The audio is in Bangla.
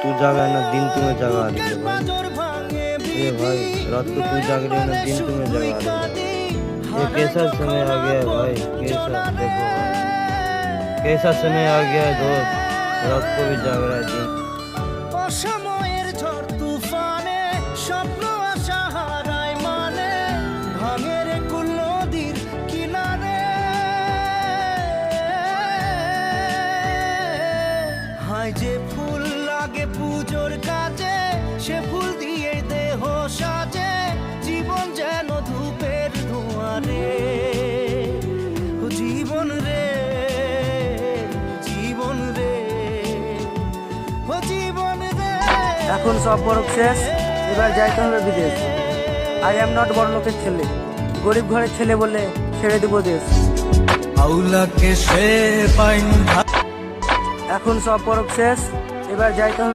तू जागा है ना दिन तुम्हें जगा देंगे भाई। ये भाई रात को तू जाग रही है ना दिन तुम्हें जगा देगा। ये कैसा समय आ गया है भाई, कैसा देखो भाई, कैसा समय आ गया है दोस्त, रात को भी जाग रहा है दिन। অসময়ের ঝড় তুফানে স্বপ্ন আশা হারায় মানে ভাঙের কুল নদীর কিনারে হায় যে ফুল লাগে পুজোর কাজে সে ফুল দিয়ে দেহ সাজে জীবন যেন ধূপের ধোঁয়ারে ও জীবন রে জীবন রে ও জীবন রে। এখন সব বরফ শেষ, এবার যাইতে হবে বিদেশ। আই এম নট বড় লোকের ছেলে, গরিব ঘরের ছেলে বলে ছেড়ে দিব দেশ। আউলাকে সে পাইন। এখন সব বরফ শেষ, এবার যাইতে হবে